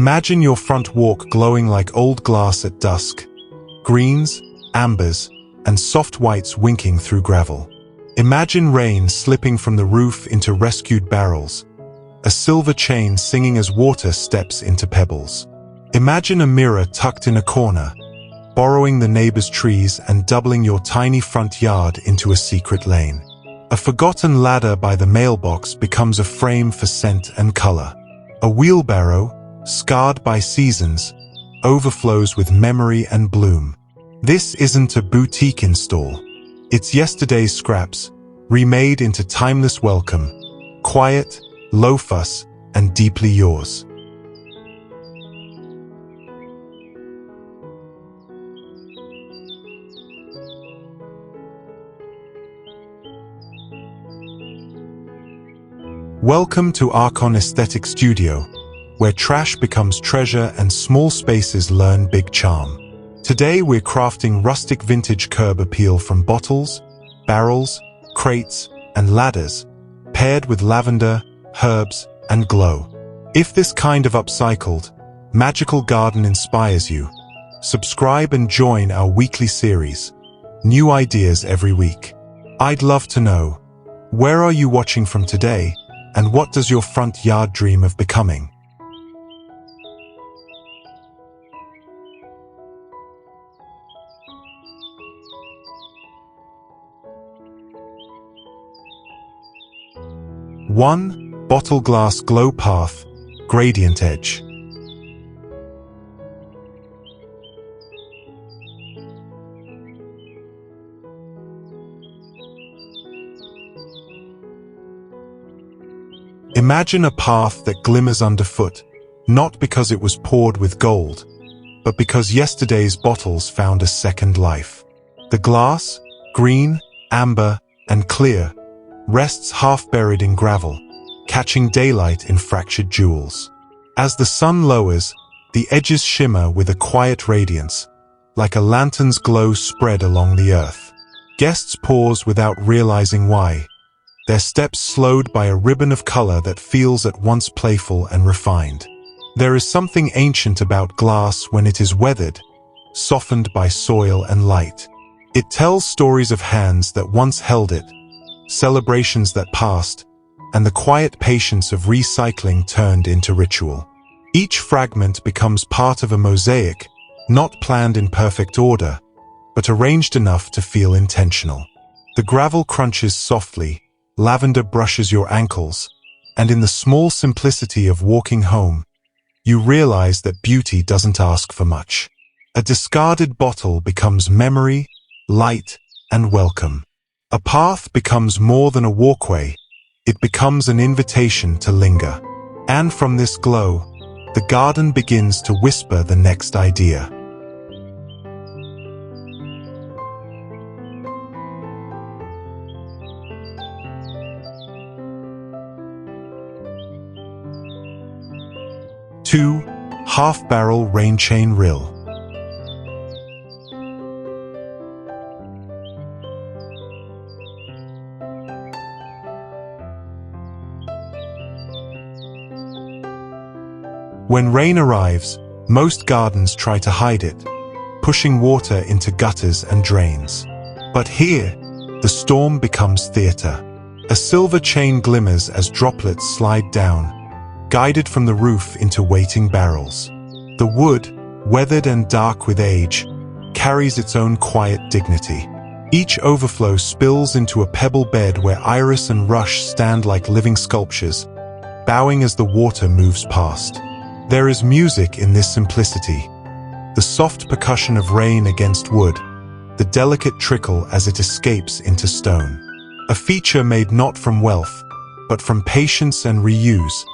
Imagine your front walk glowing like old glass at dusk. Greens, ambers, and soft whites winking through gravel. Imagine rain slipping from the roof into rescued barrels, a silver chain singing as water steps into pebbles. Imagine a mirror tucked in a corner, borrowing the neighbor's trees and doubling your tiny front yard into a secret lane. A forgotten ladder by the mailbox becomes a frame for scent and color. A wheelbarrow, scarred by seasons, overflows with memory and bloom. This isn't a boutique install. It's yesterday's scraps, remade into timeless welcome, quiet, low fuss, and deeply yours. Welcome to Archon Aesthetic Studio, where trash becomes treasure and small spaces learn big charm. Today we're crafting rustic vintage curb appeal from bottles, barrels, crates, and ladders, paired with lavender, herbs, and glow. If this kind of upcycled, magical garden inspires you, subscribe and join our weekly series. New ideas every week. I'd love to know, where are you watching from today? And what does your front yard dream of becoming? One, bottle glass glow path, gradient edge. Imagine a path that glimmers underfoot, not because it was poured with gold, but because yesterday's bottles found a second life. The glass, green, amber, and clear, rests half buried in gravel, catching daylight in fractured jewels. As the sun lowers, the edges shimmer with a quiet radiance, like a lantern's glow spread along the earth. Guests pause without realizing why, their steps slowed by a ribbon of color that feels at once playful and refined. There is something ancient about glass when it is weathered, softened by soil and light. It tells stories of hands that once held it, celebrations that passed, and the quiet patience of recycling turned into ritual. Each fragment becomes part of a mosaic, not planned in perfect order, but arranged enough to feel intentional. The gravel crunches softly, lavender brushes your ankles, and in the small simplicity of walking home, you realize that beauty doesn't ask for much. A discarded bottle becomes memory, light, and welcome. A path becomes more than a walkway, it becomes an invitation to linger. And from this glow, the garden begins to whisper the next idea. Two, half-barrel rain chain rill. When rain arrives, most gardens try to hide it, pushing water into gutters and drains. But here, the storm becomes theater. A silver chain glimmers as droplets slide down, guided from the roof into waiting barrels. The wood, weathered and dark with age, carries its own quiet dignity. Each overflow spills into a pebble bed where iris and rush stand like living sculptures, bowing as the water moves past. There is music in this simplicity, the soft percussion of rain against wood, the delicate trickle as it escapes into stone. A feature made not from wealth, but from patience and reuse.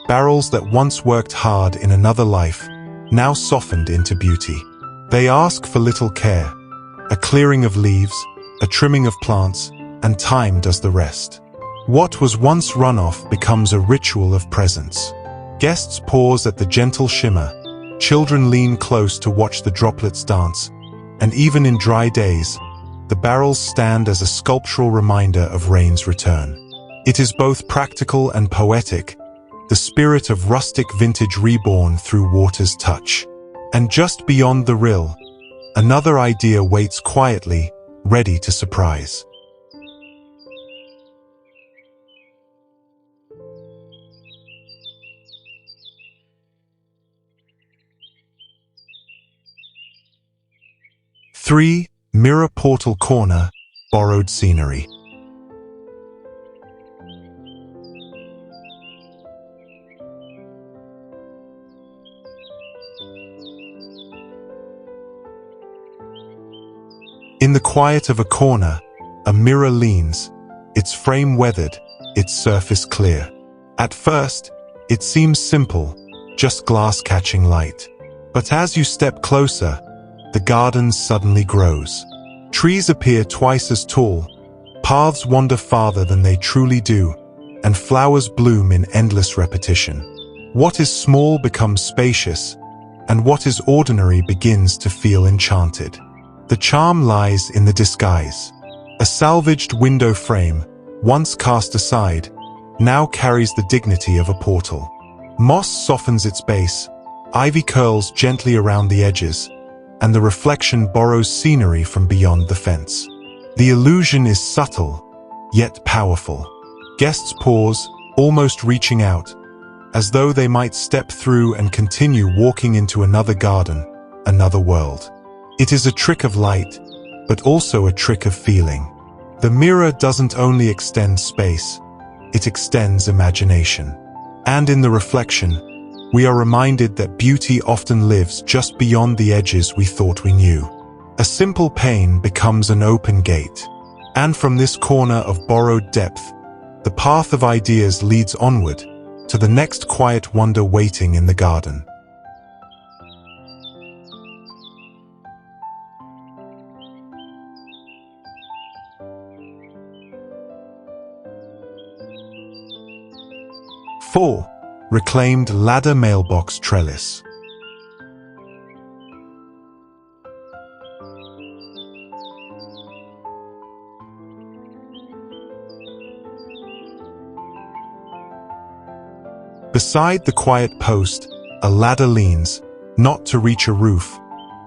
Barrels that once worked hard in another life, now softened into beauty. They ask for little care, a clearing of leaves, a trimming of plants, and time does the rest. What was once runoff becomes a ritual of presence. Guests pause at the gentle shimmer, children lean close to watch the droplets dance, and even in dry days, the barrels stand as a sculptural reminder of rain's return. It is both practical and poetic, the spirit of rustic vintage reborn through water's touch. And just beyond the Rill, another idea waits quietly, ready to surprise. Three, Mirror Portal Corner, Borrowed Scenery. In the quiet of a corner, a mirror leans, its frame weathered, its surface clear. At first, it seems simple, just glass catching light. But as you step closer, the garden suddenly grows. Trees appear twice as tall, paths wander farther than they truly do, and flowers bloom in endless repetition. What is small becomes spacious, and what is ordinary begins to feel enchanted. The charm lies in the disguise. A salvaged window frame, once cast aside, now carries the dignity of a portal. Moss softens its base, ivy curls gently around the edges, and the reflection borrows scenery from beyond the fence. The illusion is subtle, yet powerful. Guests pause, almost reaching out, as though they might step through and continue walking into another garden, another world. It is a trick of light, but also a trick of feeling. The mirror doesn't only extend space, it extends imagination. And in the reflection, we are reminded that beauty often lives just beyond the edges we thought we knew. A simple pane becomes an open gate. And from this corner of borrowed depth, the path of ideas leads onward to the next quiet wonder waiting in the garden. Four, Reclaimed Ladder Mailbox Trellis. Beside the quiet post, a ladder leans, not to reach a roof,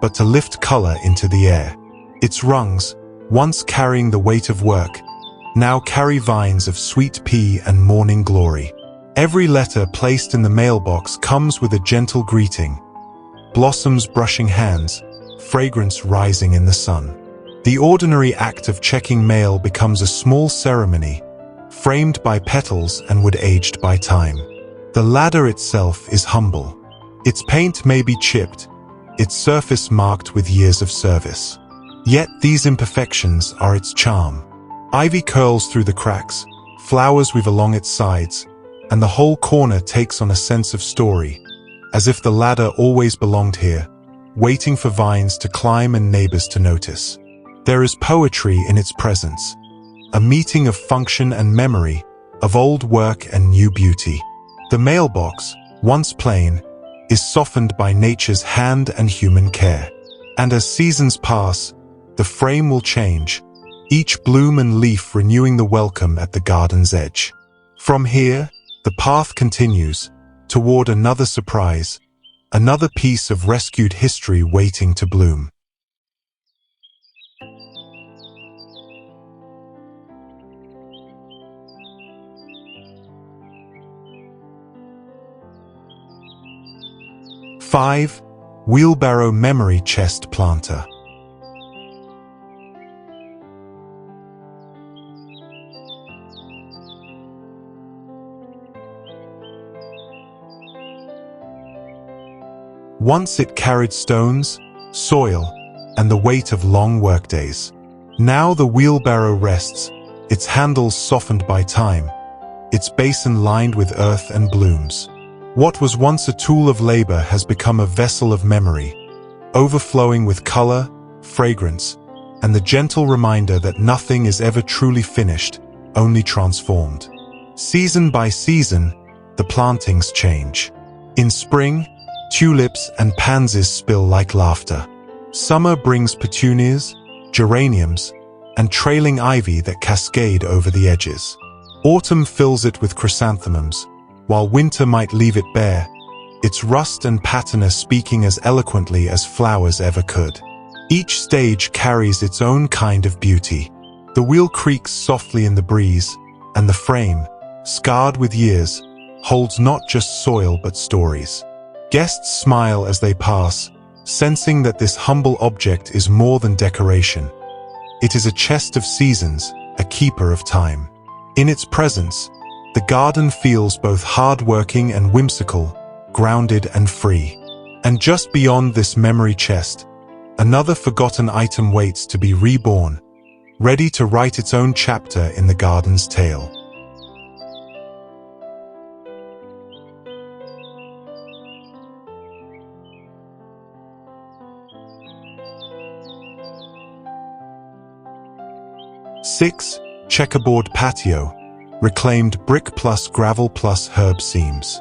but to lift color into the air. Its rungs, once carrying the weight of work, now carry vines of sweet pea and morning glory. Every letter placed in the mailbox comes with a gentle greeting, blossoms brushing hands, fragrance rising in the sun. The ordinary act of checking mail becomes a small ceremony, framed by petals and wood-aged by time. The ladder itself is humble. Its paint may be chipped, its surface marked with years of service. Yet these imperfections are its charm. Ivy curls through the cracks, flowers weave along its sides, and the whole corner takes on a sense of story, as if the ladder always belonged here, waiting for vines to climb and neighbors to notice. There is poetry in its presence, a meeting of function and memory, of old work and new beauty. The mailbox, once plain, is softened by nature's hand and human care. And as seasons pass, the frame will change, each bloom and leaf renewing the welcome at the garden's edge. From here, the path continues toward another surprise, another piece of rescued history waiting to bloom. Five, Wheelbarrow Memory Chest Planter. Once it carried stones, soil, and the weight of long workdays. Now the wheelbarrow rests, its handles softened by time, its basin lined with earth and blooms. What was once a tool of labor has become a vessel of memory, overflowing with color, fragrance, and the gentle reminder that nothing is ever truly finished, only transformed. Season by season, the plantings change. In spring, tulips and pansies spill like laughter. Summer brings petunias, geraniums, and trailing ivy that cascade over the edges. Autumn fills it with chrysanthemums, While winter might leave it bare, its rust and patina speaking as eloquently as flowers ever could. Each stage carries its own kind of beauty. The wheel creaks softly in the breeze, and the frame, scarred with years, holds not just soil but stories. Guests smile as they pass, sensing that this humble object is more than decoration. It is a chest of seasons, a keeper of time. In its presence, the garden feels both hard-working and whimsical, grounded and free. And just beyond this memory chest, another forgotten item waits to be reborn, ready to write its own chapter in the garden's tale. Six, Checkerboard Patio, reclaimed brick plus gravel plus herb seams.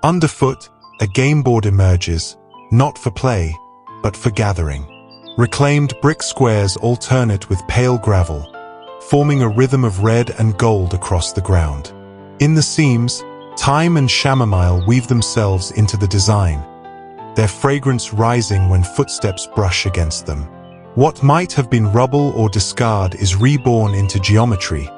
Underfoot, a game board emerges, not for play, but for gathering. Reclaimed brick squares alternate with pale gravel, forming a rhythm of red and gold across the ground. In the seams, thyme and chamomile weave themselves into the design, their fragrance rising when footsteps brush against them. What might have been rubble or discard is reborn into geometry,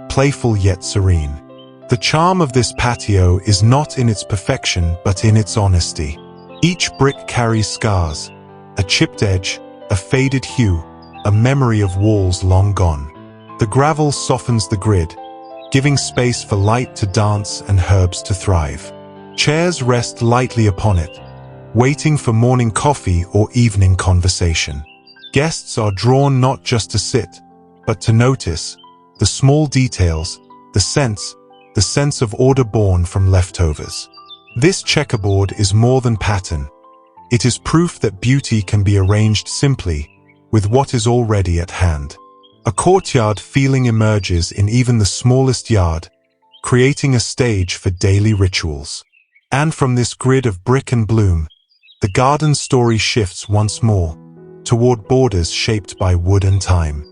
playful yet serene. The charm of this patio is not in its perfection but in its honesty. Each brick carries scars, a chipped edge, a faded hue, a memory of walls long gone. The gravel softens the grid, giving space for light to dance and herbs to thrive. Chairs rest lightly upon it, waiting for morning coffee or evening conversation. Guests are drawn not just to sit, but to notice the small details, the sense of order born from leftovers. This checkerboard is more than pattern. It is proof that beauty can be arranged simply with what is already at hand. A courtyard feeling emerges in even the smallest yard, creating a stage for daily rituals. And from this grid of brick and bloom, the garden story shifts once more toward borders shaped by wood and time.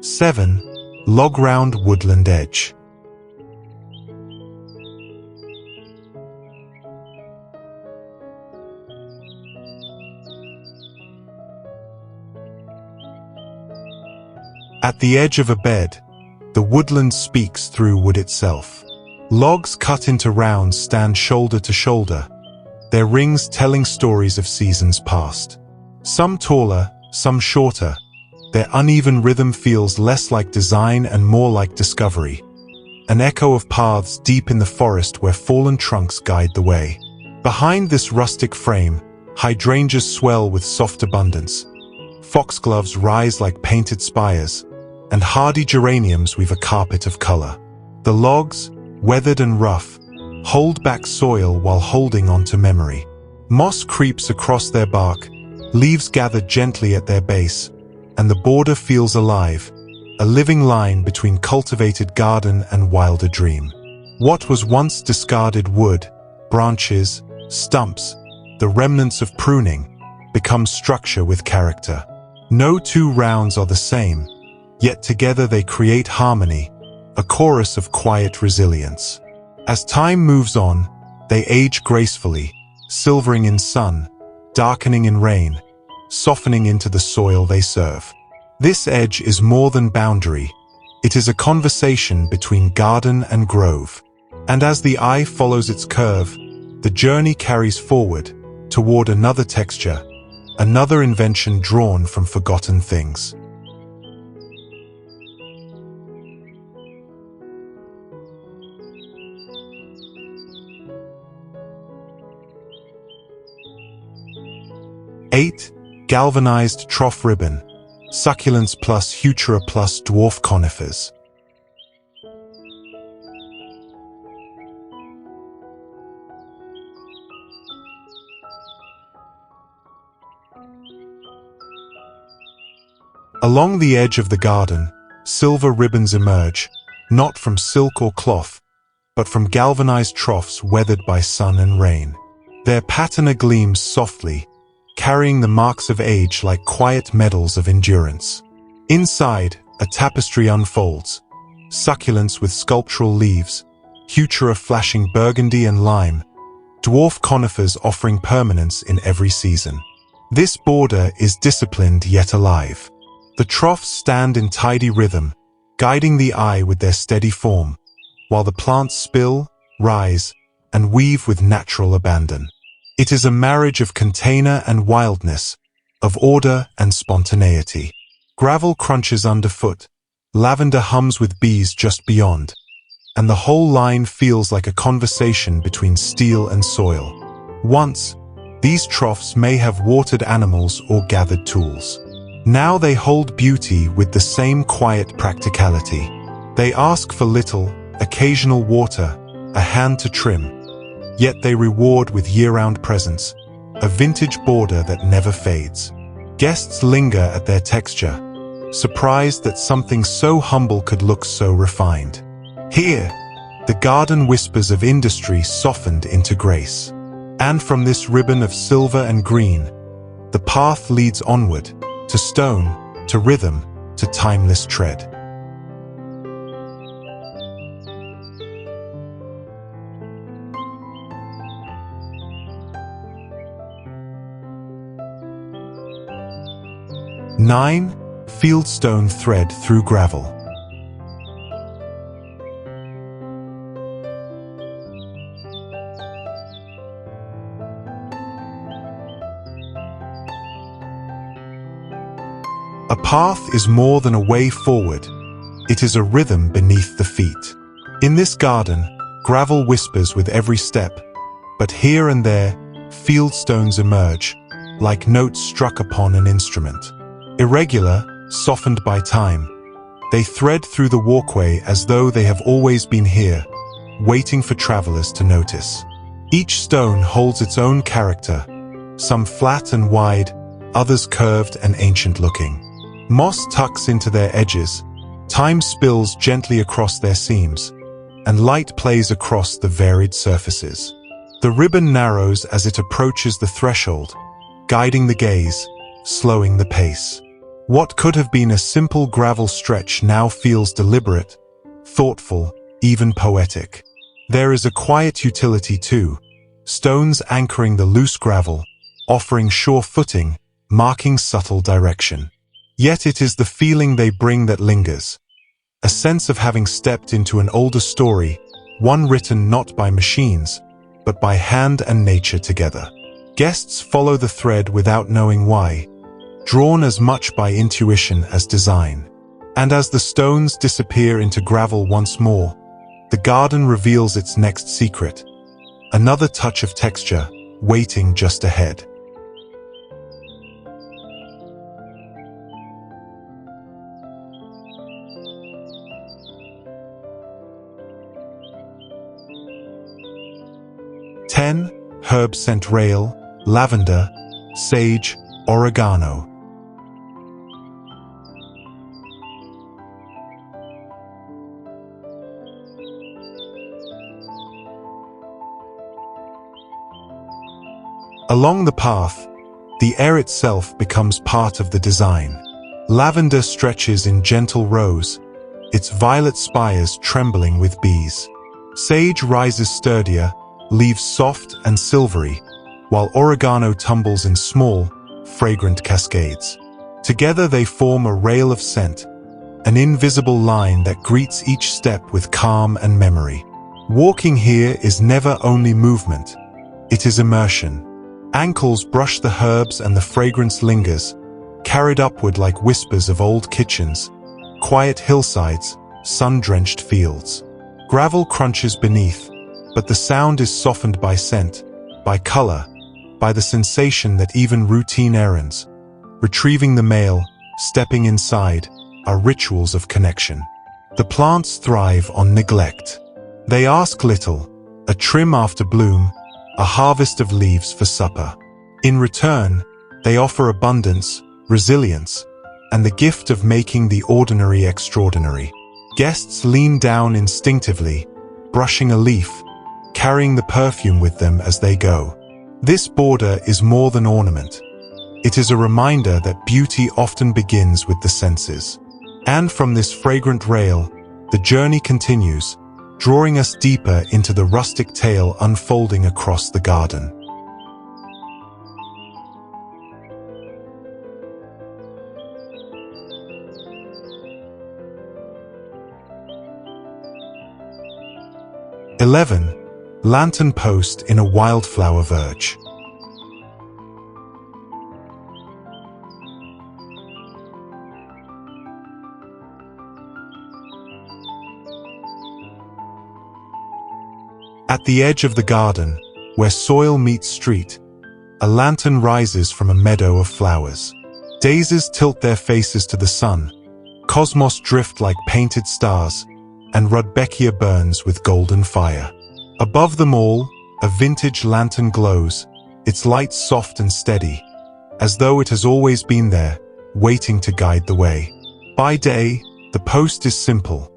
Seven, log round woodland edge. At the edge of a bed, the woodland speaks through wood itself. Logs cut into rounds stand shoulder to shoulder, their rings telling stories of seasons past. Some taller, some shorter, their uneven rhythm feels less like design and more like discovery, an echo of paths deep in the forest where fallen trunks guide the way. Behind this rustic frame, hydrangeas swell with soft abundance, foxgloves rise like painted spires, and hardy geraniums weave a carpet of color. The logs, weathered and rough, hold back soil while holding on to memory. Moss creeps across their bark, leaves gathered gently at their base, and the border feels alive, a living line between cultivated garden and wilder dream. What was once discarded wood, branches, stumps, the remnants of pruning, become structure with character. No two rounds are the same, yet together they create harmony, a chorus of quiet resilience. As time moves on, they age gracefully, silvering in sun, darkening in rain, softening into the soil they serve. This edge is more than boundary. It is a conversation between garden and grove. And as the eye follows its curve, the journey carries forward toward another texture, another invention drawn from forgotten things. Eight, galvanized trough ribbon, succulents plus Heuchera plus dwarf conifers. Along the edge of the garden, silver ribbons emerge, not from silk or cloth, but from galvanized troughs weathered by sun and rain. Their patina gleams softly, carrying the marks of age like quiet medals of endurance. Inside, a tapestry unfolds, succulents with sculptural leaves, Heuchera flashing burgundy and lime, dwarf conifers offering permanence in every season. This border is disciplined yet alive. The troughs stand in tidy rhythm, guiding the eye with their steady form, while the plants spill, rise, and weave with natural abandon. It is a marriage of container and wildness, of order and spontaneity. Gravel crunches underfoot, lavender hums with bees just beyond, and the whole line feels like a conversation between steel and soil. Once, these troughs may have watered animals or gathered tools. Now they hold beauty with the same quiet practicality. They ask for little, occasional water, a hand to trim, yet they reward with year-round presence, a vintage border that never fades. Guests linger at their texture, surprised that something so humble could look so refined. Here, the garden whispers of industry softened into grace. And from this ribbon of silver and green, the path leads onward, to stone, to rhythm, to timeless tread. Nine, Fieldstone thread through gravel. A path is more than a way forward. It is a rhythm beneath the feet. In this garden, gravel whispers with every step, but here and there, fieldstones emerge, like notes struck upon an instrument. Irregular, softened by time, they thread through the walkway as though they have always been here, waiting for travelers to notice. Each stone holds its own character, some flat and wide, others curved and ancient-looking. Moss tucks into their edges, time spills gently across their seams, and light plays across the varied surfaces. The ribbon narrows as it approaches the threshold, guiding the gaze, slowing the pace. What could have been a simple gravel stretch now feels deliberate, thoughtful, even poetic. There is a quiet utility too, stones anchoring the loose gravel, offering sure footing, marking subtle direction. Yet it is the feeling they bring that lingers, a sense of having stepped into an older story, one written not by machines, but by hand and nature together. Guests follow the thread without knowing why, drawn as much by intuition as design. And as the stones disappear into gravel once more, the garden reveals its next secret, another touch of texture, waiting just ahead. Herb scent rail, lavender, sage, oregano. Along the path, the air itself becomes part of the design. Lavender stretches in gentle rows, its violet spires trembling with bees. Sage rises sturdier, leaves soft and silvery, while oregano tumbles in small, fragrant cascades. Together they form a rail of scent, an invisible line that greets each step with calm and memory. Walking here is never only movement, it is immersion. Ankles brush the herbs and the fragrance lingers, carried upward like whispers of old kitchens, quiet hillsides, sun-drenched fields. Gravel crunches beneath, but the sound is softened by scent, by color, by the sensation that even routine errands, retrieving the mail, stepping inside, are rituals of connection. The plants thrive on neglect. They ask little, a trim after bloom, a harvest of leaves for supper. In return, they offer abundance, resilience, and the gift of making the ordinary extraordinary. Guests lean down instinctively, brushing a leaf, carrying the perfume with them as they go. This border is more than ornament. It is a reminder that beauty often begins with the senses. And from this fragrant rail, the journey continues, drawing us deeper into the rustic tale unfolding across the garden. Lantern post in a wildflower verge. At the edge of the garden, where soil meets street, a lantern rises from a meadow of flowers. Daisies tilt their faces to the sun, cosmos drift like painted stars, and Rudbeckia burns with golden fire. Above them all, a vintage lantern glows, its light soft and steady, as though it has always been there, waiting to guide the way. By day, the post is simple,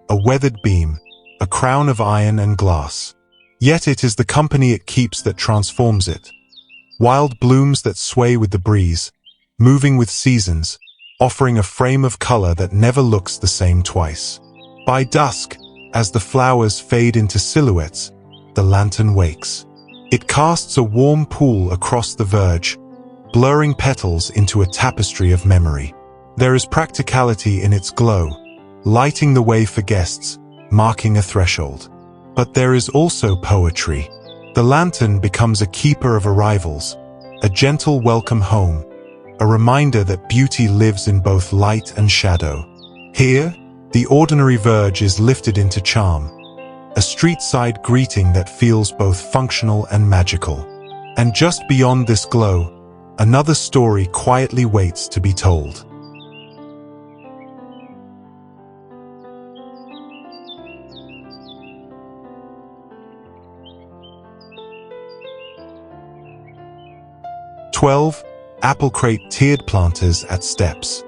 a weathered beam, a crown of iron and glass. Yet it is the company it keeps that transforms it. Wild blooms that sway with the breeze, moving with seasons, offering a frame of color that never looks the same twice. By dusk, as the flowers fade into silhouettes, the lantern wakes. It casts a warm pool across the verge, blurring petals into a tapestry of memory. There is practicality in its glow, lighting the way for guests, marking a threshold. But there is also poetry. The lantern becomes a keeper of arrivals, a gentle welcome home, a reminder that beauty lives in both light and shadow. Here, the ordinary verge is lifted into charm, a street-side greeting that feels both functional and magical. And just beyond this glow, another story quietly waits to be told. Apple crate tiered planters at steps.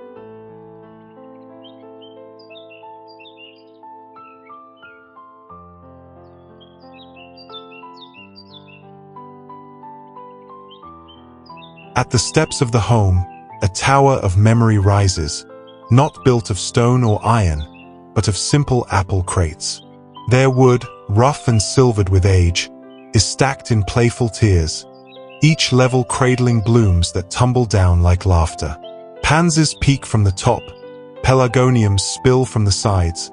At the steps of the home, a tower of memory rises, not built of stone or iron, but of simple apple crates. Their wood, rough and silvered with age, is stacked in playful tiers, each level cradling blooms that tumble down like laughter. Pansies peek from the top, pelargoniums spill from the sides,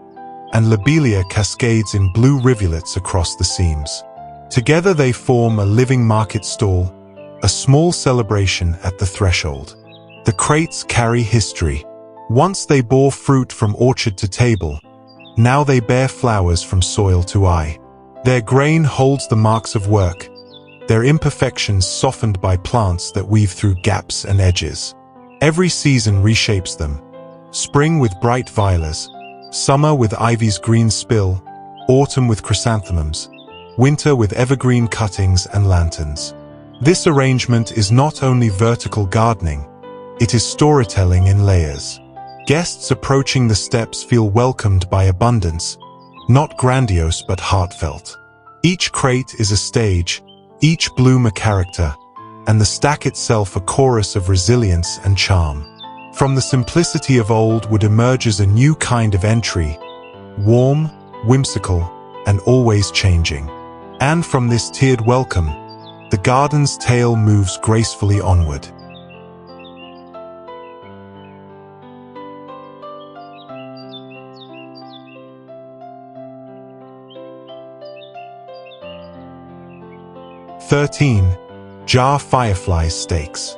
and lobelia cascades in blue rivulets across the seams. Together they form a living market stall, a small celebration at the threshold. The crates carry history. Once they bore fruit from orchard to table, now they bear flowers from soil to eye. Their grain holds the marks of work, their imperfections softened by plants that weave through gaps and edges. Every season reshapes them. Spring with bright violas, summer with ivy's green spill, autumn with chrysanthemums, winter with evergreen cuttings and lanterns. This arrangement is not only vertical gardening, it is storytelling in layers. Guests approaching the steps feel welcomed by abundance, not grandiose but heartfelt. Each crate is a stage, each bloom a character, and the stack itself a chorus of resilience and charm. From the simplicity of old would emerge as a new kind of entry, warm, whimsical, and always changing. And from this tiered welcome, the garden's tale moves gracefully onward. Jar Fireflies stakes.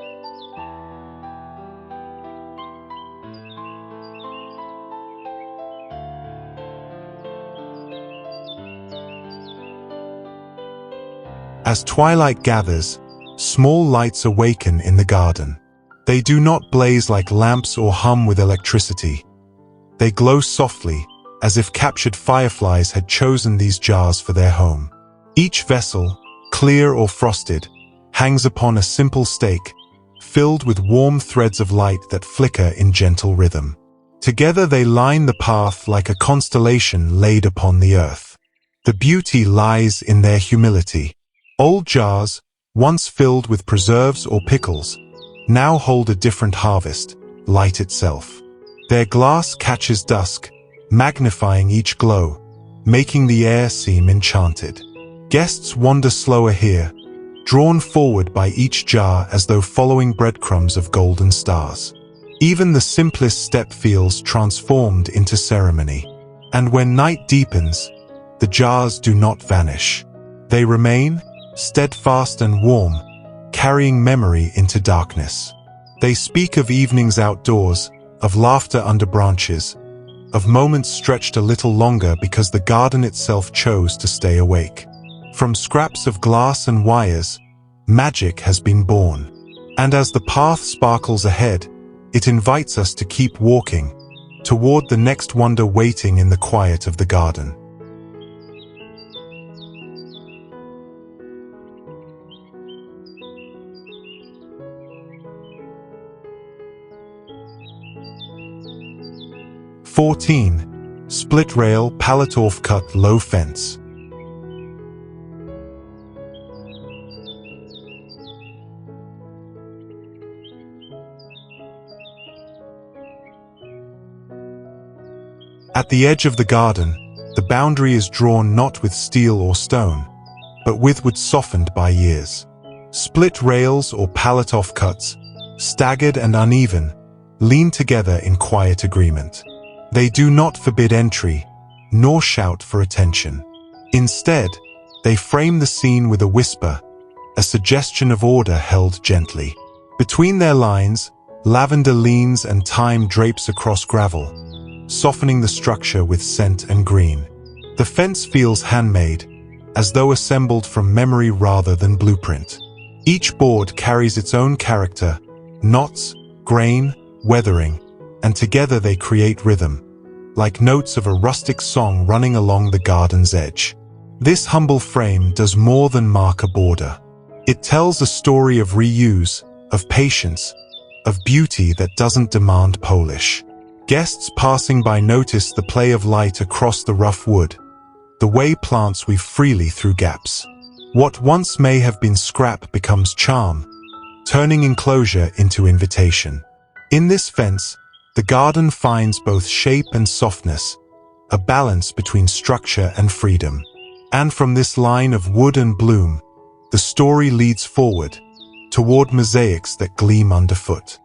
As twilight gathers, small lights awaken in the garden. They do not blaze like lamps or hum with electricity. They glow softly, as if captured fireflies had chosen these jars for their home. Each vessel, clear or frosted, hangs upon a simple stake, filled with warm threads of light that flicker in gentle rhythm. Together they line the path like a constellation laid upon the earth. The beauty lies in their humility. Old jars, once filled with preserves or pickles, now hold a different harvest, light itself. Their glass catches dusk, magnifying each glow, making the air seem enchanted. Guests wander slower here, drawn forward by each jar as though following breadcrumbs of golden stars. Even the simplest step feels transformed into ceremony. And when night deepens, the jars do not vanish. They remain, steadfast and warm, carrying memory into darkness. They speak of evenings outdoors, of laughter under branches, of moments stretched a little longer because the garden itself chose to stay awake. From scraps of glass and wires, magic has been born. And as the path sparkles ahead, it invites us to keep walking, toward the next wonder waiting in the quiet of the garden. Split rail Pallet-Offcut low fence. At the edge of the garden, the boundary is drawn not with steel or stone, but with wood softened by years. Split rails or Pallet-Offcuts, staggered and uneven, lean together in quiet agreement. They do not forbid entry, nor shout for attention. Instead, they frame the scene with a whisper, a suggestion of order held gently. Between their lines, lavender leans and thyme drapes across gravel, softening the structure with scent and green. The fence feels handmade, as though assembled from memory rather than blueprint. Each board carries its own character, knots, grain, weathering, and together they create rhythm, like notes of a rustic song running along the garden's edge. This humble frame does more than mark a border. It tells a story of reuse, of patience, of beauty that doesn't demand polish. Guests passing by notice the play of light across the rough wood, the way plants weave freely through gaps. What once may have been scrap becomes charm, turning enclosure into invitation. In this fence, the garden finds both shape and softness, a balance between structure and freedom. And from this line of wood and bloom, the story leads forward, toward mosaics that gleam underfoot.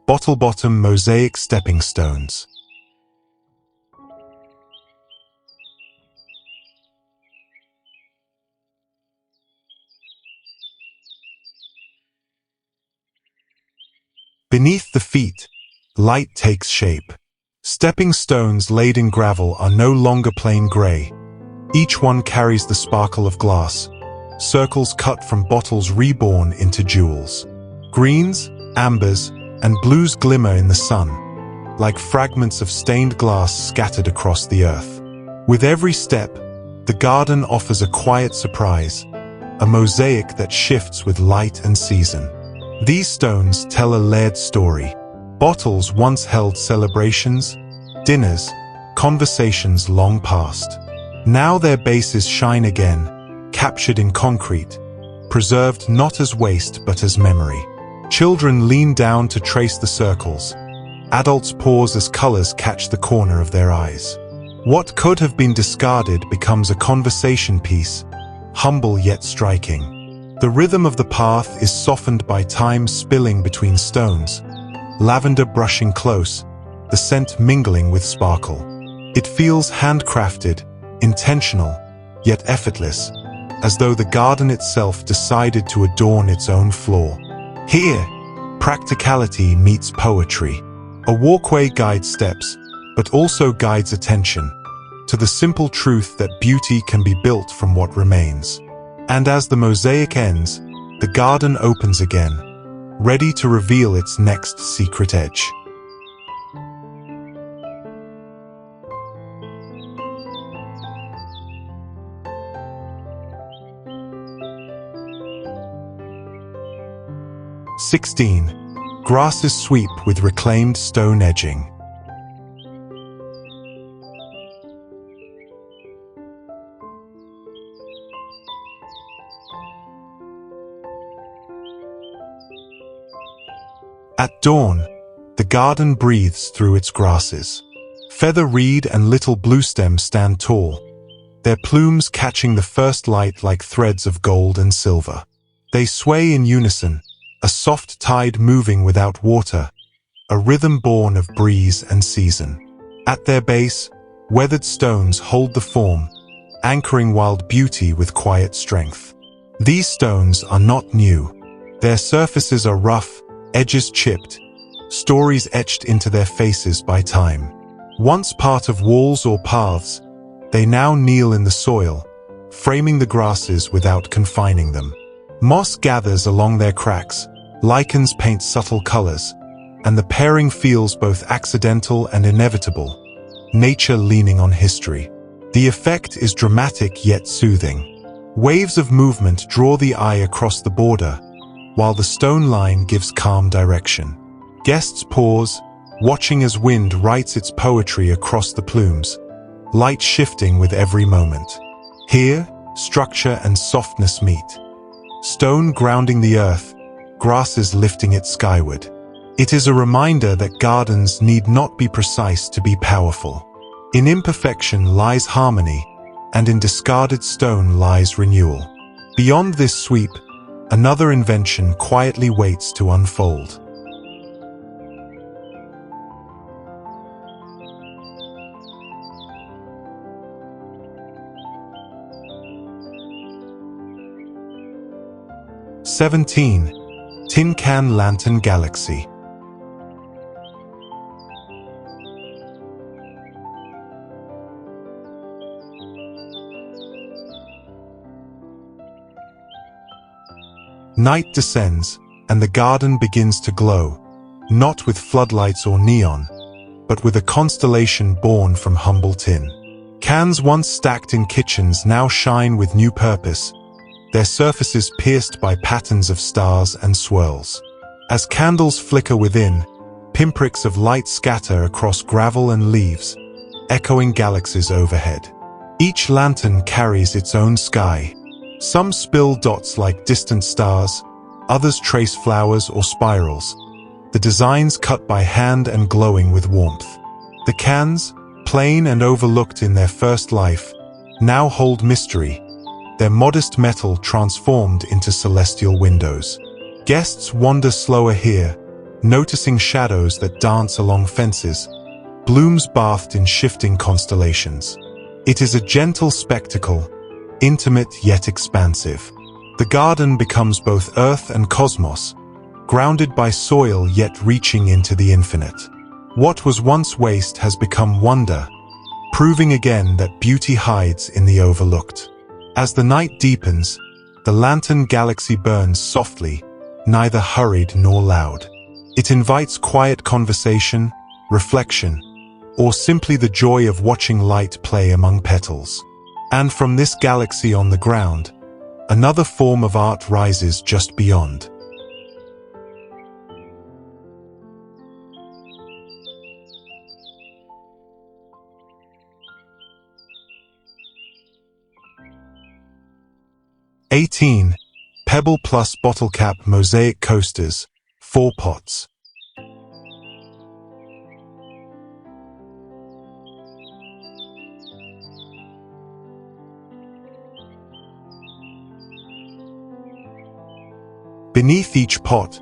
Bottle-bottom mosaic stepping stones. Beneath the feet, light takes shape. Stepping stones laid in gravel are no longer plain gray. Each one carries the sparkle of glass, circles cut from bottles reborn into jewels. Greens, ambers, and blues glimmer in the sun, like fragments of stained glass scattered across the earth. With every step, the garden offers a quiet surprise, a mosaic that shifts with light and season. These stones tell a layered story. Bottles once held celebrations, dinners, conversations long past. Now their bases shine again, captured in concrete, preserved not as waste but as memory. Children lean down to trace the circles. Adults pause as colors catch the corner of their eyes. What could have been discarded becomes a conversation piece, humble yet striking. The rhythm of the path is softened by time spilling between stones, lavender brushing close, the scent mingling with sparkle. It feels handcrafted, intentional, yet effortless, as though the garden itself decided to adorn its own floor. Here, practicality meets poetry. A walkway guides steps, but also guides attention, to the simple truth that beauty can be built from what remains. And as the mosaic ends, the garden opens again, ready to reveal its next secret edge. 16. Grasses sweep with reclaimed stone edging. At dawn, the garden breathes through its grasses. Feather reed and little bluestem stand tall, their plumes catching the first light like threads of gold and silver. They sway in unison, a soft tide moving without water, a rhythm born of breeze and season. At their base, weathered stones hold the form, anchoring wild beauty with quiet strength. These stones are not new. Their surfaces are rough, edges chipped, stories etched into their faces by time. Once part of walls or paths, they now kneel in the soil, framing the grasses without confining them. Moss gathers along their cracks, lichens paint subtle colors, and the pairing feels both accidental and inevitable, nature leaning on history. The effect is dramatic yet soothing. Waves of movement draw the eye across the border, while the stone line gives calm direction. Guests pause, watching as wind writes its poetry across the plumes, light shifting with every moment. Here, structure and softness meet. Stone grounding the earth, grasses lifting it skyward. It is a reminder that gardens need not be precise to be powerful. In imperfection lies harmony, and in discarded stone lies renewal. Beyond this sweep, another invention quietly waits to unfold. "17. Tin Can Lantern Galaxy." Night descends, and the garden begins to glow, not with floodlights or neon, but with a constellation born from humble tin. Cans once stacked in kitchens now shine with new purpose, their surfaces pierced by patterns of stars and swirls. As candles flicker within, pinpricks of light scatter across gravel and leaves, echoing galaxies overhead. Each lantern carries its own sky. Some spill dots like distant stars, others trace flowers or spirals, the designs cut by hand and glowing with warmth. The cans, plain and overlooked in their first life, now hold mystery, their modest metal transformed into celestial windows. Guests wander slower here, noticing shadows that dance along fences, blooms bathed in shifting constellations. It is a gentle spectacle, intimate yet expansive. The garden becomes both earth and cosmos, grounded by soil yet reaching into the infinite. What was once waste has become wonder, proving again that beauty hides in the overlooked. As the night deepens, the lantern galaxy burns softly, neither hurried nor loud. It invites quiet conversation, reflection, or simply the joy of watching light play among petals. And from this galaxy on the ground, another form of art rises just beyond. "18. Pebble plus bottle cap mosaic coasters, 4 pots." Beneath each pot,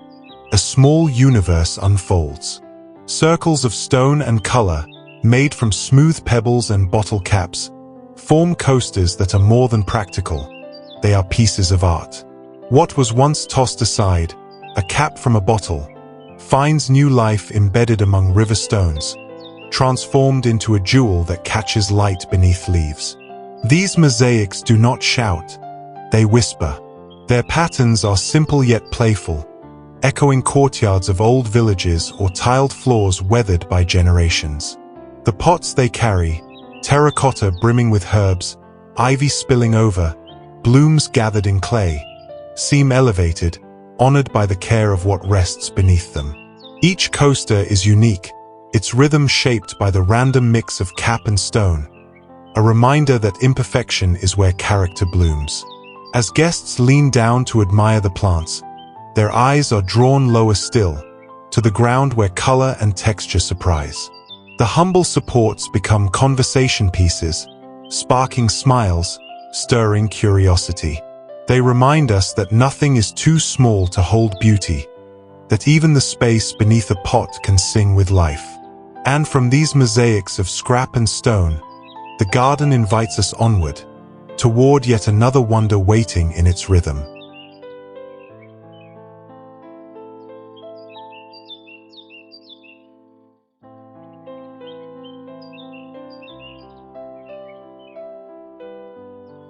a small universe unfolds. Circles of stone and color, made from smooth pebbles and bottle caps, form coasters that are more than practical. They are pieces of art. What was once tossed aside, a cap from a bottle, finds new life embedded among river stones, transformed into a jewel that catches light beneath leaves. These mosaics do not shout, they whisper. Their patterns are simple yet playful, echoing courtyards of old villages or tiled floors weathered by generations. The pots they carry, terracotta brimming with herbs, ivy spilling over, blooms gathered in clay, seem elevated, honored by the care of what rests beneath them. Each coaster is unique, its rhythm shaped by the random mix of cap and stone, a reminder that imperfection is where character blooms. As guests lean down to admire the plants, their eyes are drawn lower still, to the ground where color and texture surprise. The humble supports become conversation pieces, sparking smiles, stirring curiosity. They remind us that nothing is too small to hold beauty, that even the space beneath a pot can sing with life. And from these mosaics of scrap and stone, the garden invites us onward, toward yet another wonder waiting in its rhythm.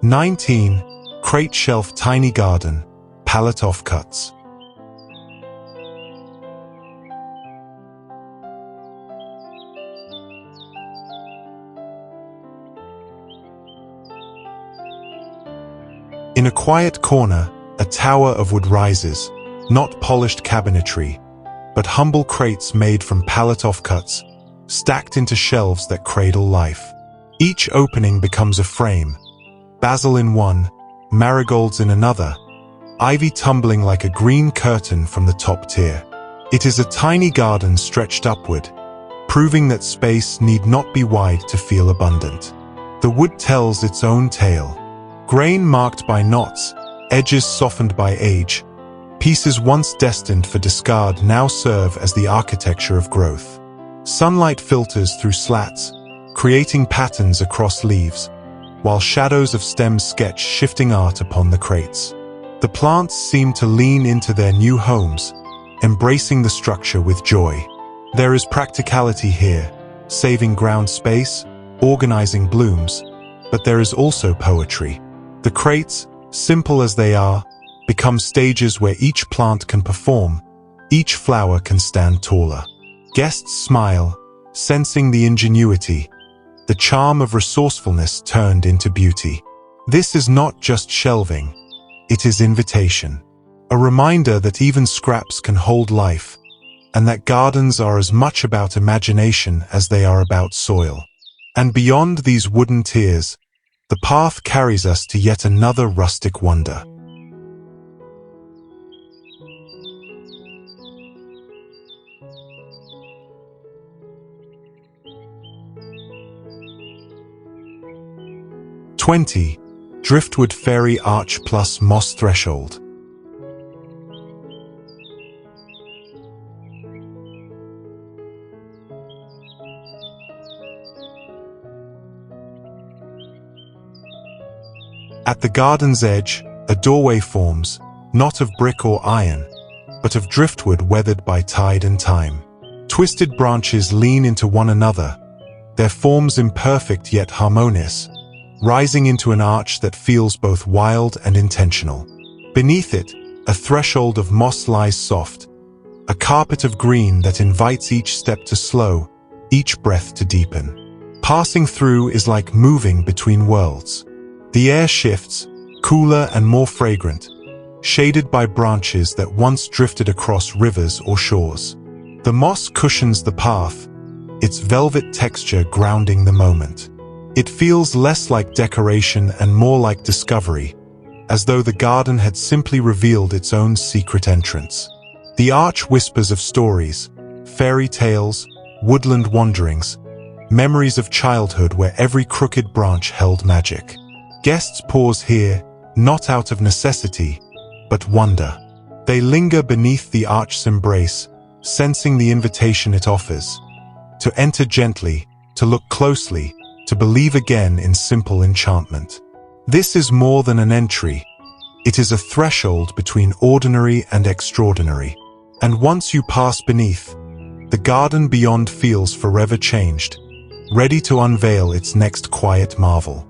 "19. Crate Shelf Tiny Garden, Pallet-Offcuts." In a quiet corner, a tower of wood rises, not polished cabinetry, but humble crates made from pallet-offcuts, stacked into shelves that cradle life. Each opening becomes a frame, basil in one, marigolds in another, ivy tumbling like a green curtain from the top tier. It is a tiny garden stretched upward, proving that space need not be wide to feel abundant. The wood tells its own tale. Grain marked by knots, edges softened by age, pieces once destined for discard now serve as the architecture of growth. Sunlight filters through slats, creating patterns across leaves, while shadows of stems sketch shifting art upon the crates. The plants seem to lean into their new homes, embracing the structure with joy. There is practicality here, saving ground space, organizing blooms, but there is also poetry. The crates, simple as they are, become stages where each plant can perform, each flower can stand taller. Guests smile, sensing the ingenuity, the charm of resourcefulness turned into beauty. This is not just shelving, it is invitation. A reminder that even scraps can hold life, and that gardens are as much about imagination as they are about soil. And beyond these wooden tiers, the path carries us to yet another rustic wonder. "20. Driftwood Fairy Arch plus Moss Threshold." At the garden's edge, a doorway forms, not of brick or iron, but of driftwood weathered by tide and time. Twisted branches lean into one another, their forms imperfect yet harmonious, rising into an arch that feels both wild and intentional. Beneath it, a threshold of moss lies soft, a carpet of green that invites each step to slow, each breath to deepen. Passing through is like moving between worlds. The air shifts, cooler and more fragrant, shaded by branches that once drifted across rivers or shores. The moss cushions the path, its velvet texture grounding the moment. It feels less like decoration and more like discovery, as though the garden had simply revealed its own secret entrance. The arch whispers of stories, fairy tales, woodland wanderings, memories of childhood where every crooked branch held magic. Guests pause here, not out of necessity, but wonder. They linger beneath the arch's embrace, sensing the invitation it offers. To enter gently, to look closely, to believe again in simple enchantment. This is more than an entry. It is a threshold between ordinary and extraordinary. And once you pass beneath, the garden beyond feels forever changed, ready to unveil its next quiet marvel.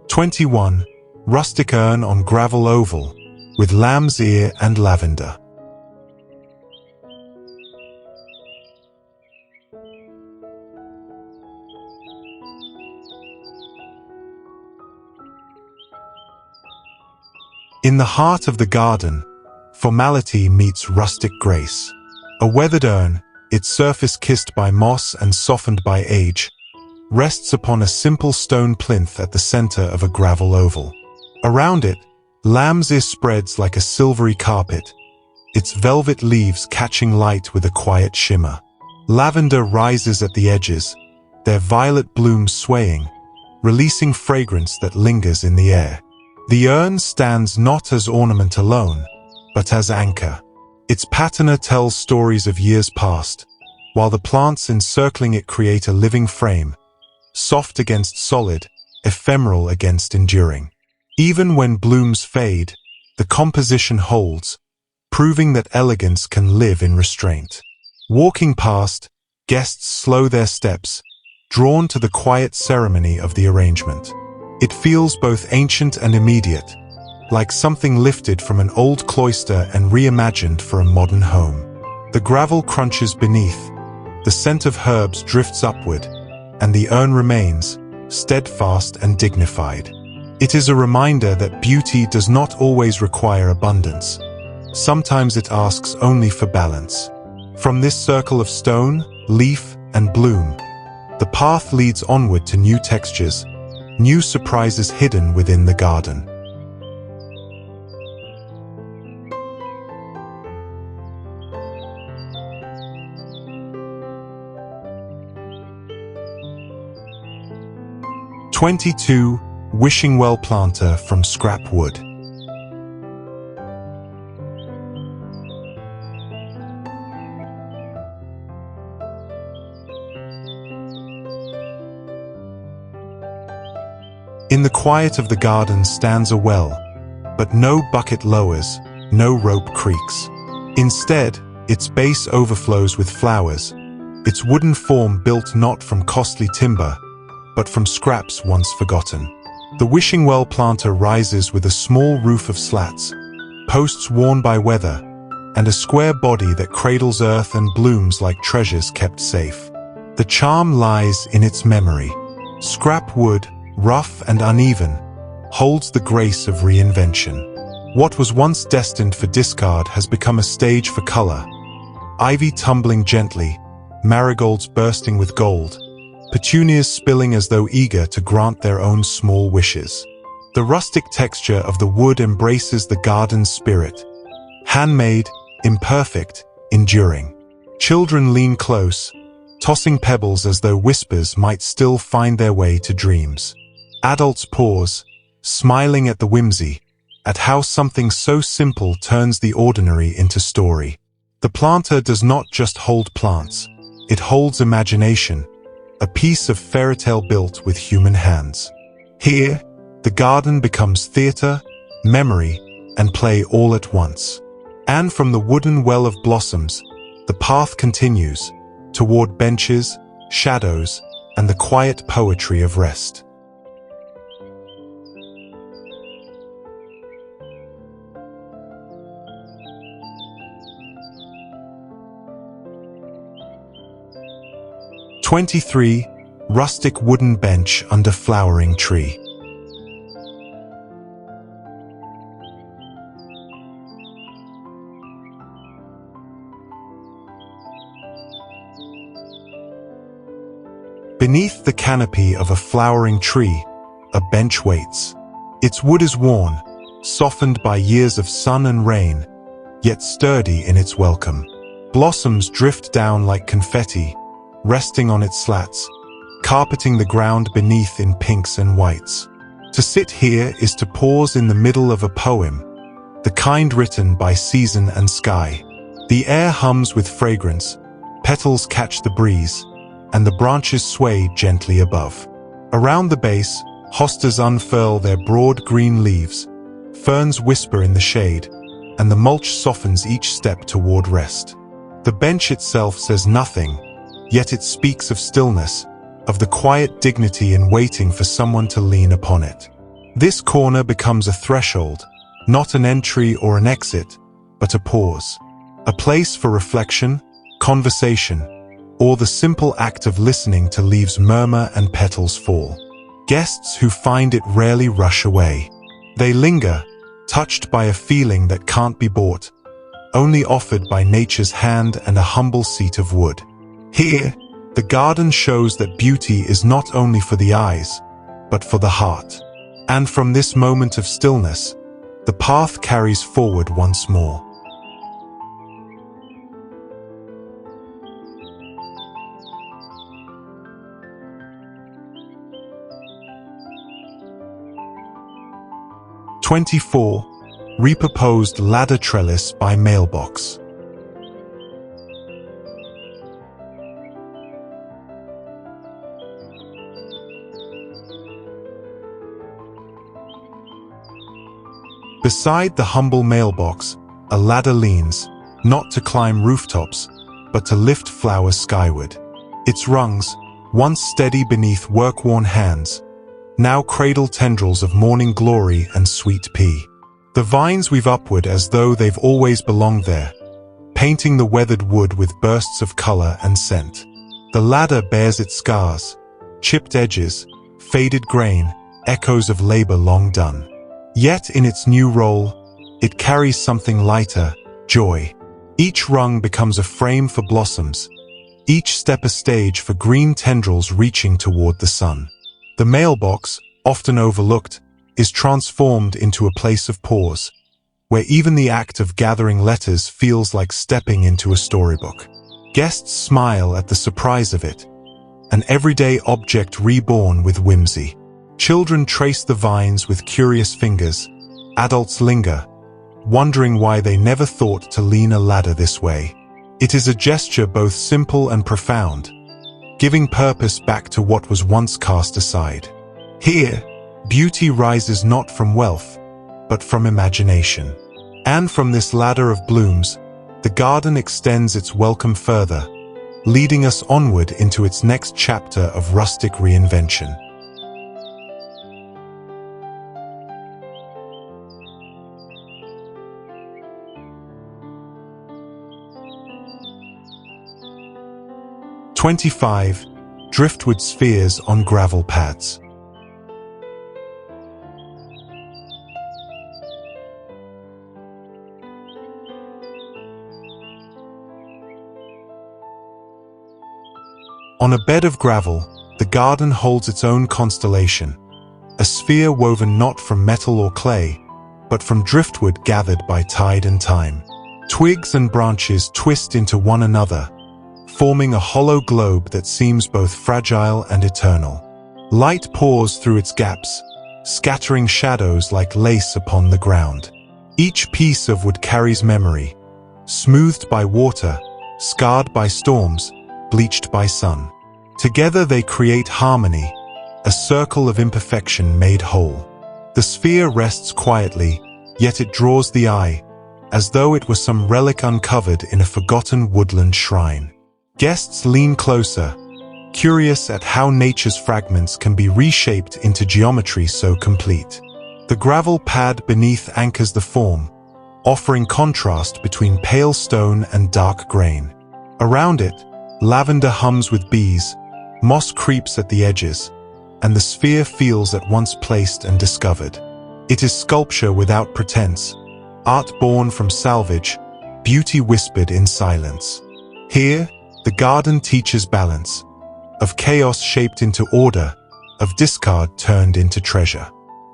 "21. Rustic Urn on Gravel Oval, with Lamb's Ear and Lavender." In the heart of the garden, formality meets rustic grace. A weathered urn, its surface kissed by moss and softened by age, rests upon a simple stone plinth at the center of a gravel oval. Around it, lamb's ear spreads like a silvery carpet, its velvet leaves catching light with a quiet shimmer. Lavender rises at the edges, their violet blooms swaying, releasing fragrance that lingers in the air. The urn stands not as ornament alone, but as anchor. Its patina tells stories of years past, while the plants encircling it create a living frame, soft against solid, ephemeral against enduring. Even when blooms fade, the composition holds, proving that elegance can live in restraint. Walking past, guests slow their steps, drawn to the quiet ceremony of the arrangement. It feels both ancient and immediate, like something lifted from an old cloister and reimagined for a modern home. The gravel crunches beneath, the scent of herbs drifts upward, and the urn remains, steadfast and dignified. It is a reminder that beauty does not always require abundance. Sometimes it asks only for balance. From this circle of stone, leaf, and bloom, the path leads onward to new textures, new surprises hidden within the garden. (22) Wishing Well Planter from Scrap Wood. In the quiet of the garden stands a well, but no bucket lowers, no rope creaks. Instead, its base overflows with flowers, its wooden form built not from costly timber, but from scraps once forgotten. The wishing well planter rises with a small roof of slats, posts worn by weather, and a square body that cradles earth and blooms like treasures kept safe. The charm lies in its memory. Scrap wood, rough and uneven, holds the grace of reinvention. What was once destined for discard has become a stage for color. Ivy tumbling gently, marigolds bursting with gold, petunias spilling as though eager to grant their own small wishes. The rustic texture of the wood embraces the garden's spirit. Handmade, imperfect, enduring. Children lean close, tossing pebbles as though whispers might still find their way to dreams. Adults pause, smiling at the whimsy, at how something so simple turns the ordinary into story. The planter does not just hold plants, it holds imagination, a piece of fairytale built with human hands. Here, the garden becomes theater, memory, and play all at once. And from the wooden well of blossoms, the path continues, toward benches, shadows, and the quiet poetry of rest. (23) Rustic wooden bench under flowering tree. Beneath the canopy of a flowering tree, a bench waits. Its wood is worn, softened by years of sun and rain, yet sturdy in its welcome. Blossoms drift down like confetti, resting on its slats, carpeting the ground beneath in pinks and whites. To sit here is to pause in the middle of a poem, the kind written by season and sky. The air hums with fragrance, petals catch the breeze, and the branches sway gently above. Around the base, hostas unfurl their broad green leaves, ferns whisper in the shade, and the mulch softens each step toward rest. The bench itself says nothing, yet it speaks of stillness, of the quiet dignity in waiting for someone to lean upon it. This corner becomes a threshold, not an entry or an exit, but a pause. A place for reflection, conversation, or the simple act of listening to leaves murmur and petals fall. Guests who find it rarely rush away. They linger, touched by a feeling that can't be bought, only offered by nature's hand and a humble seat of wood. Here, the garden shows that beauty is not only for the eyes, but for the heart. And from this moment of stillness, the path carries forward once more. '24. Repurposed Ladder Trellis by Mailbox. Beside the humble mailbox, a ladder leans, not to climb rooftops, but to lift flowers skyward. Its rungs, once steady beneath work-worn hands, now cradle tendrils of morning glory and sweet pea. The vines weave upward as though they've always belonged there, painting the weathered wood with bursts of color and scent. The ladder bears its scars, chipped edges, faded grain, echoes of labor long done. Yet in its new role, it carries something lighter, joy. Each rung becomes a frame for blossoms, each step a stage for green tendrils reaching toward the sun. The mailbox, often overlooked, is transformed into a place of pause, where even the act of gathering letters feels like stepping into a storybook. Guests smile at the surprise of it, an everyday object reborn with whimsy. Children trace the vines with curious fingers. Adults linger, wondering why they never thought to lean a ladder this way. It is a gesture both simple and profound, giving purpose back to what was once cast aside. Here, beauty rises not from wealth, but from imagination. And from this ladder of blooms, the garden extends its welcome further, leading us onward into its next chapter of rustic reinvention. '25. Driftwood Spheres on Gravel Pads. On a bed of gravel, the garden holds its own constellation, a sphere woven not from metal or clay, but from driftwood gathered by tide and time. Twigs and branches twist into one another, forming a hollow globe that seems both fragile and eternal. Light pours through its gaps, scattering shadows like lace upon the ground. Each piece of wood carries memory, smoothed by water, scarred by storms, bleached by sun. Together they create harmony, a circle of imperfection made whole. The sphere rests quietly, yet it draws the eye, as though it were some relic uncovered in a forgotten woodland shrine. Guests lean closer, curious at how nature's fragments can be reshaped into geometry so complete. The gravel pad beneath anchors the form, offering contrast between pale stone and dark grain. Around it, lavender hums with bees, moss creeps at the edges, and the sphere feels at once placed and discovered. It is sculpture without pretense, art born from salvage, beauty whispered in silence. Here, the garden teaches balance, of chaos shaped into order, of discard turned into treasure.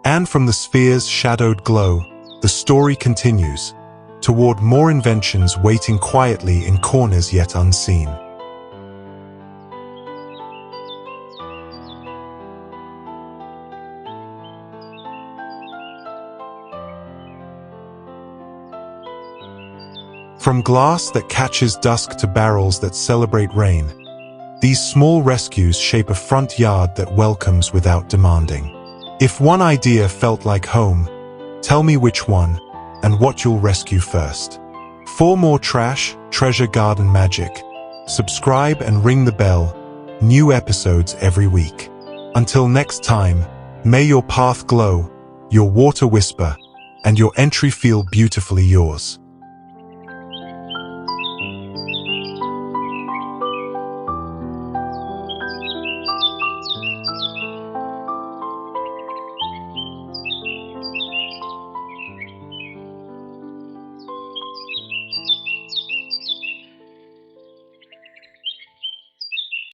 And from the sphere's shadowed glow, the story continues, toward more inventions waiting quietly in corners yet unseen. From glass that catches dusk to barrels that celebrate rain, these small rescues shape a front yard that welcomes without demanding. If one idea felt like home, tell me which one and what you'll rescue first. For more trash, treasure garden magic, subscribe and ring the bell. New episodes every week. Until next time, may your path glow, your water whisper, and your entry feel beautifully yours.